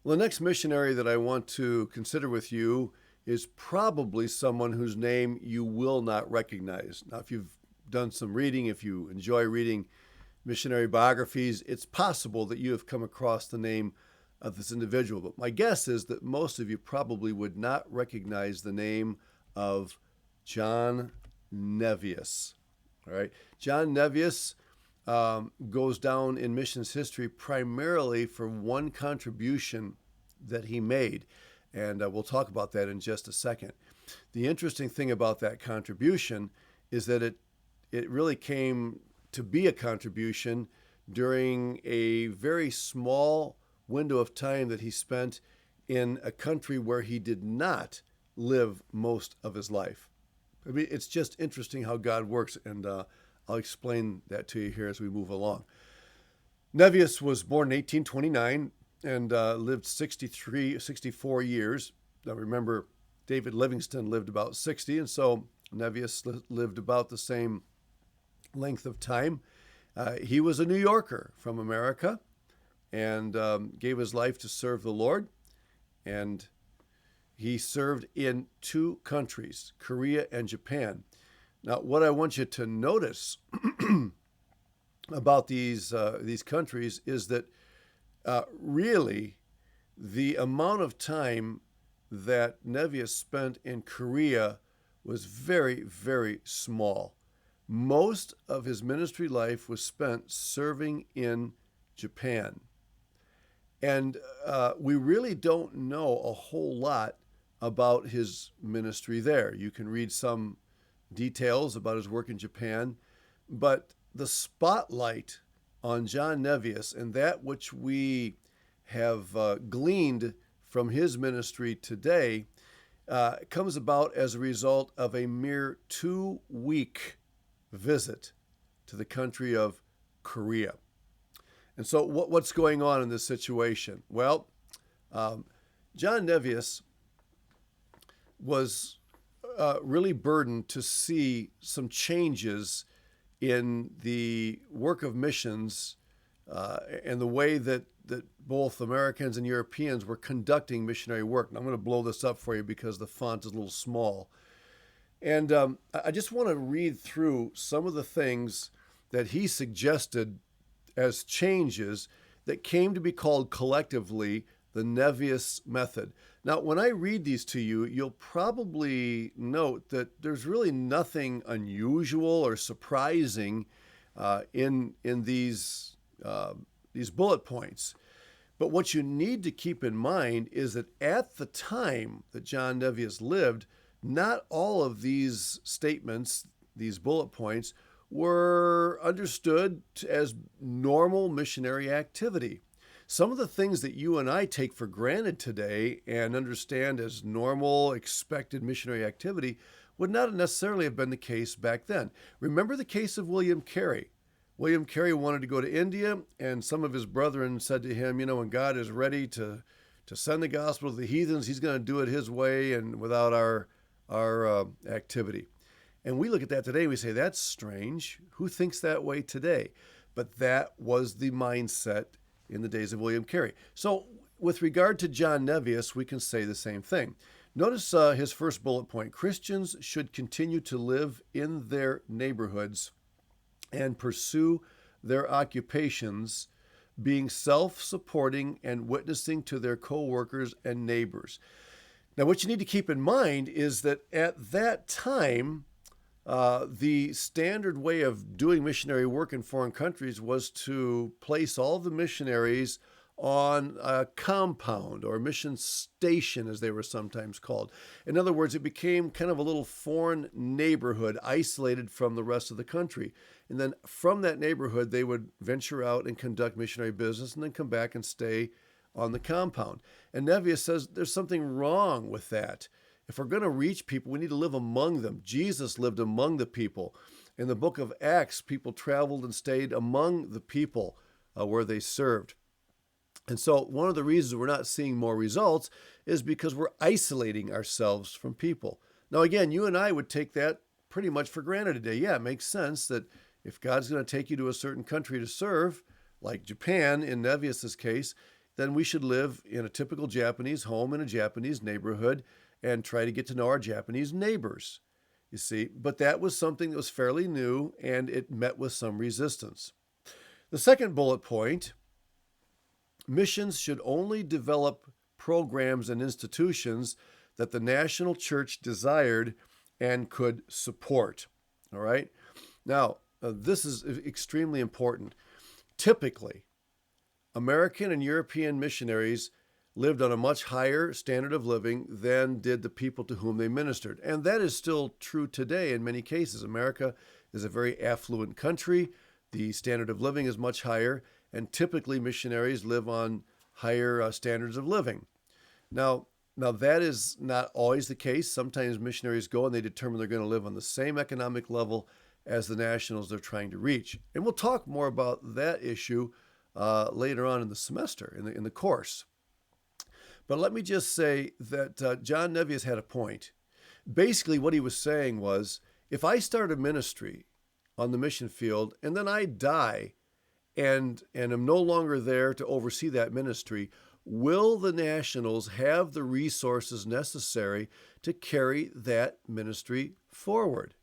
Well, the next missionary that I want to consider with you is probably someone whose name you will not recognize. Now, if you've done some reading, if you enjoy reading missionary biographies, it's possible that you have come across the name of this individual. But my guess is that most of you probably would not recognize the name of John Nevius. All right. John Nevius goes down in missions history primarily for one contribution that he made. And we'll talk about that in just a second. The interesting thing about that contribution is that it really came to be a contribution during a very small window of time that he spent in a country where he did not live most of his life. I mean, it's just interesting how God works, and I'll explain that to you here as we move along. Nevius was born in 1829 and lived 64 years. Now remember, David Livingstone lived about 60, and so Nevius lived about the same length of time. He was a New Yorker from America and gave his life to serve the Lord. And he served in two countries, Korea and Japan. Now, what I want you to notice about these countries is that really the amount of time that Nevius spent in Korea was very, very small. Most of his ministry life was spent serving in Japan. And we really don't know a whole lot about his ministry there. You can read some details about his work in Japan, but the spotlight on John Nevius and that which we have gleaned from his ministry today comes about as a result of a mere 2-week visit to the country of Korea. And so what's going on in this situation? Well, John Nevius was really burdened to see some changes in the work of missions and the way that both Americans and Europeans were conducting missionary work. And I'm going to blow this up for you because the font is a little small. And I just want to read through some of the things that he suggested as changes that came to be called collectively the Nevius method. Now, when I read these to you, you'll probably note that there's really nothing unusual or surprising in these bullet points. But what you need to keep in mind is that at the time that John Nevius lived, not all of these statements, these bullet points, were understood as normal missionary activity. Some of the things that you and I take for granted today and understand as normal, expected missionary activity would not necessarily have been the case back then. Remember the case of William Carey. William Carey wanted to go to India, and some of his brethren said to him, when God is ready to send the gospel to the heathens, he's going to do it his way and without our activity. And we look at that today, we say, that's strange. Who thinks that way today? But that was the mindset in the days of William Carey. So with regard to John Nevius, we can say the same thing. Notice his first bullet point. Christians should continue to live in their neighborhoods and pursue their occupations, being self-supporting and witnessing to their co-workers and neighbors. Now, what you need to keep in mind is that at that time, the standard way of doing missionary work in foreign countries was to place all the missionaries on a compound or mission station, as they were sometimes called. In other words, it became kind of a little foreign neighborhood isolated from the rest of the country. And then from that neighborhood, they would venture out and conduct missionary business and then come back and stay on the compound. And Nevius says there's something wrong with that. If we're going to reach people, we need to live among them. Jesus lived among the people. In the book of Acts, people traveled and stayed among the people where they served. And so one of the reasons we're not seeing more results is because we're isolating ourselves from people. Now, again, you and I would take that pretty much for granted today. Yeah, it makes sense that if God's going to take you to a certain country to serve, like Japan in Nevius's case, then we should live in a typical Japanese home in a Japanese neighborhood and try to get to know our Japanese neighbors, you see. But that was something that was fairly new, and it met with some resistance. The second bullet point, missions should only develop programs and institutions that the national church desired and could support. All right? Now, this is extremely important. Typically, American and European missionaries lived on a much higher standard of living than did the people to whom they ministered. And that is still true today in many cases. America is a very affluent country. The standard of living is much higher, and typically missionaries live on higher standards of living. Now that is not always the case. Sometimes missionaries go and they determine they're going to live on the same economic level as the nationals they're trying to reach. And we'll talk more about that issue later on in the semester, in the course. But let me just say that John Nevius had a point. Basically, what he was saying was, if I start a ministry on the mission field and then I die and am no longer there to oversee that ministry, will the nationals have the resources necessary to carry that ministry forward?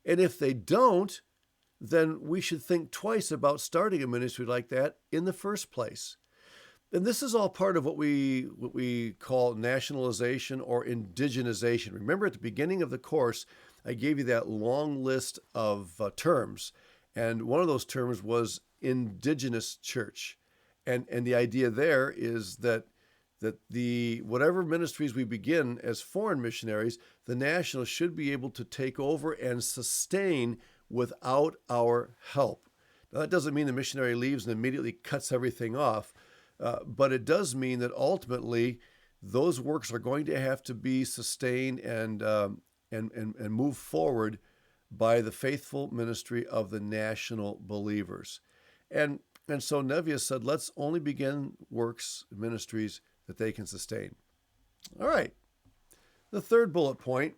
And if they don't, then we should think twice about starting a ministry like that in the first place. And this is all part of what we call nationalization or indigenization. Remember, at the beginning of the course, I gave you that long list of terms, and one of those terms was indigenous church. And the idea there is that the whatever ministries we begin as foreign missionaries, the nationals should be able to take over and sustain without our help. Now, that doesn't mean the missionary leaves and immediately cuts everything off, but it does mean that ultimately those works are going to have to be sustained and move forward by the faithful ministry of the national believers. And so Nevius said, let's only begin works, ministries that they can sustain. All right. The third bullet point,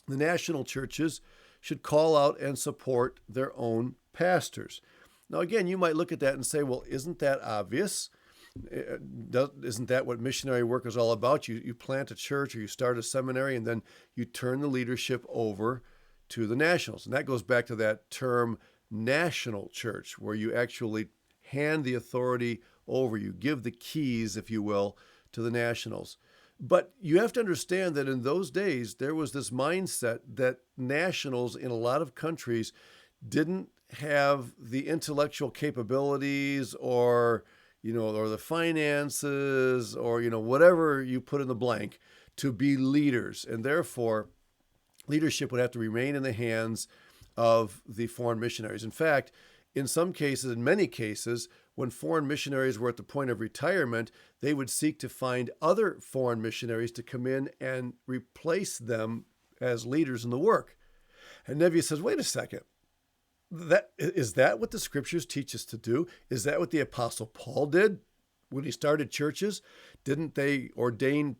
the national churches should call out and support their own pastors. Now, again, you might look at that and say, well, isn't that obvious? Isn't that what missionary work is all about? You plant a church or you start a seminary and then you turn the leadership over to the nationals. And that goes back to that term national church, where you actually hand the authority over. You give the keys, if you will, to the nationals. But you have to understand that in those days, there was this mindset that nationals in a lot of countries didn't have the intellectual capabilities or the finances or, whatever you put in the blank to be leaders. And therefore, leadership would have to remain in the hands of the foreign missionaries. In fact, in many cases, when foreign missionaries were at the point of retirement, they would seek to find other foreign missionaries to come in and replace them as leaders in the work. And Nevius says, wait a second. Is that what the scriptures teach us to do? Is that what the Apostle Paul did when he started churches? Didn't they ordain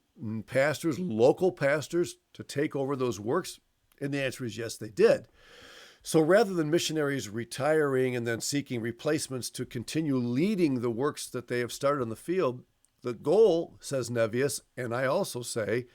pastors, local pastors, to take over those works? And the answer is yes, they did. So rather than missionaries retiring and then seeking replacements to continue leading the works that they have started on the field, the goal, says Nevius, and I also say,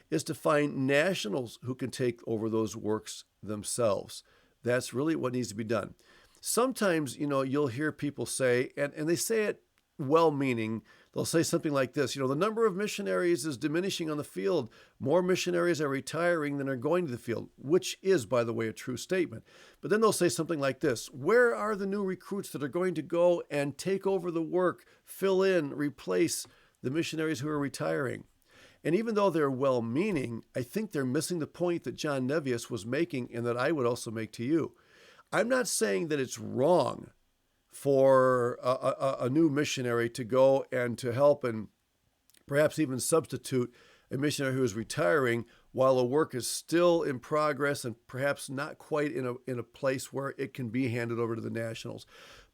is to find nationals who can take over those works themselves. That's really what needs to be done. Sometimes, you'll hear people say, and they say it well-meaning, they'll say something like this, the number of missionaries is diminishing on the field. More missionaries are retiring than are going to the field, which is, by the way, a true statement. But then they'll say something like this, where are the new recruits that are going to go and take over the work, fill in, replace the missionaries who are retiring? And even though they're well-meaning, I think they're missing the point that John Nevius was making and that I would also make to you. I'm not saying that it's wrong for a new missionary to go and to help and perhaps even substitute a missionary who is retiring while a work is still in progress and perhaps not quite in a place where it can be handed over to the nationals.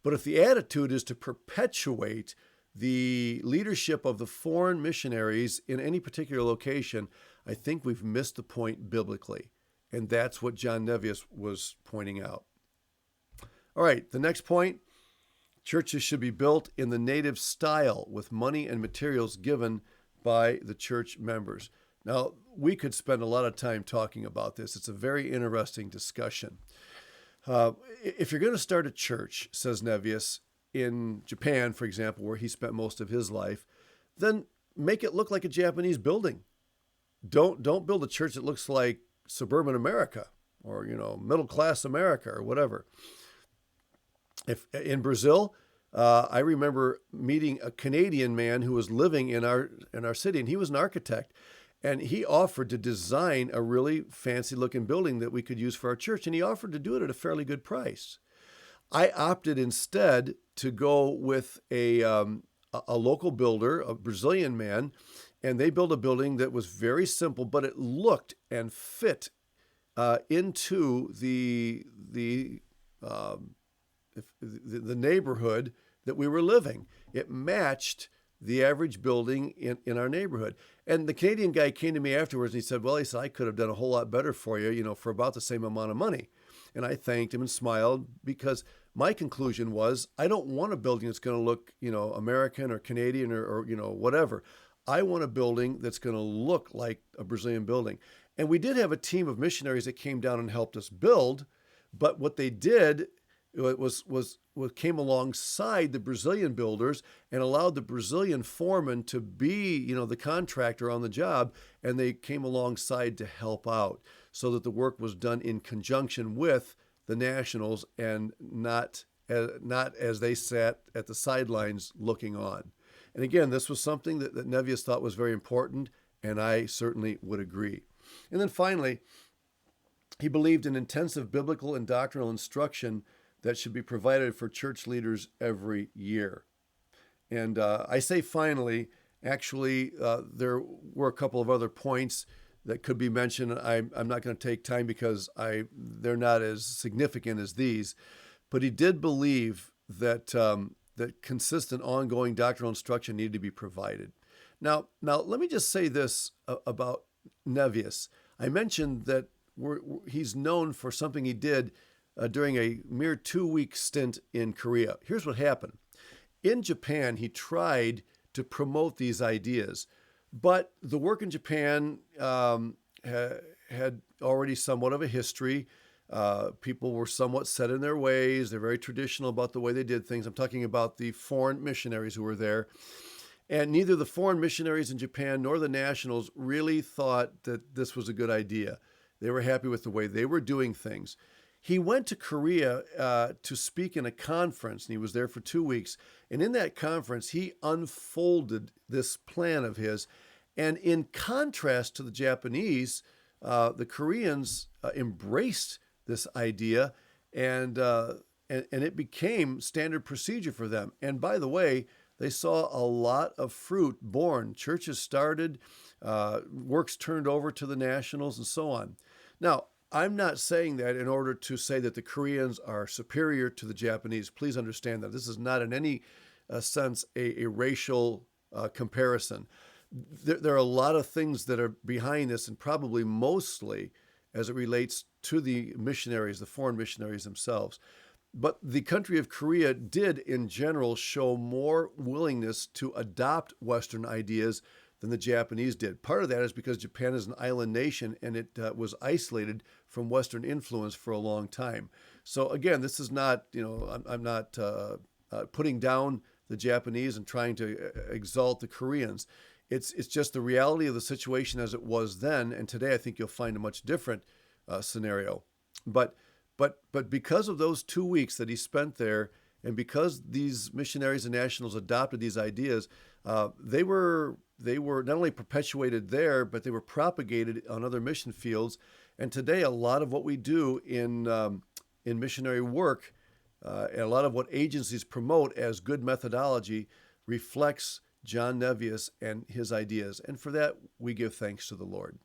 But if the attitude is to perpetuate the leadership of the foreign missionaries in any particular location, I think we've missed the point biblically. And that's what John Nevius was pointing out. All right, the next point, Churches should be built in the native style with money and materials given by the church members. Now, we could spend a lot of time talking about this. It's a very interesting discussion. If you're going to start a church, says Nevius, in Japan, for example, where he spent most of his life, then make it look like a Japanese building. Don't build a church that looks like suburban America or, middle class America or whatever. If in Brazil, I remember meeting a Canadian man who was living in our city, and he was an architect, and he offered to design a really fancy looking building that we could use for our church, and he offered to do it at a fairly good price. I opted instead to go with a local builder, a Brazilian man, and they built a building that was very simple, but it looked and fit into the neighborhood that we were living. It matched the average building in our neighborhood. And the Canadian guy came to me afterwards and he said, I could have done a whole lot better for you, for about the same amount of money. And I thanked him and smiled because my conclusion was, I don't want a building that's going to look, American or Canadian or whatever. I want a building that's going to look like a Brazilian building. And we did have a team of missionaries that came down and helped us build, but what they did was came alongside the Brazilian builders and allowed the Brazilian foreman to be, the contractor on the job, and they came alongside to help out so that the work was done in conjunction with the nationals and not as they sat at the sidelines looking on. And again, this was something that Nevius thought was very important, and I certainly would agree. And then finally, he believed in intensive biblical and doctrinal instruction that should be provided for church leaders every year. And I say finally, actually, there were a couple of other points that could be mentioned. I'm not going to take time because they're not as significant as these. But he did believe that that consistent, ongoing doctrinal instruction needed to be provided. Now, let me just say this about Nevius. I mentioned that he's known for something he did during a mere 2-week stint in Korea. Here's what happened. In Japan, he tried to promote these ideas, but the work in Japan had already somewhat of a history. People were somewhat set in their ways. They're very traditional about the way they did things. I'm talking about the foreign missionaries who were there. And neither the foreign missionaries in Japan nor the nationals really thought that this was a good idea. They were happy with the way they were doing things. He went to Korea to speak in a conference, and he was there for 2 weeks. And in that conference, he unfolded this plan of his. And in contrast to the Japanese, the Koreans embraced this idea, and it became standard procedure for them. And by the way, they saw a lot of fruit born. Churches started, works turned over to the nationals, and so on. Now, I'm not saying that in order to say that the Koreans are superior to the Japanese. Please understand that. This is not in any sense a racial comparison. There are a lot of things that are behind this, and probably mostly as it relates to the missionaries, the foreign missionaries themselves. But the country of Korea did, in general, show more willingness to adopt Western ideas than the Japanese did. Part of that is because Japan is an island nation and it was isolated from Western influence for a long time. So again, this is not, I'm not putting down the Japanese and trying to exalt the Koreans. It's just the reality of the situation as it was then. And today, I think you'll find a much different scenario. But because of those 2 weeks that he spent there, and because these missionaries and nationals adopted these ideas, they were not only perpetuated there, but they were propagated on other mission fields. And today, a lot of what we do in missionary work, and a lot of what agencies promote as good methodology, reflects John Nevius and his ideas. And for that, we give thanks to the Lord.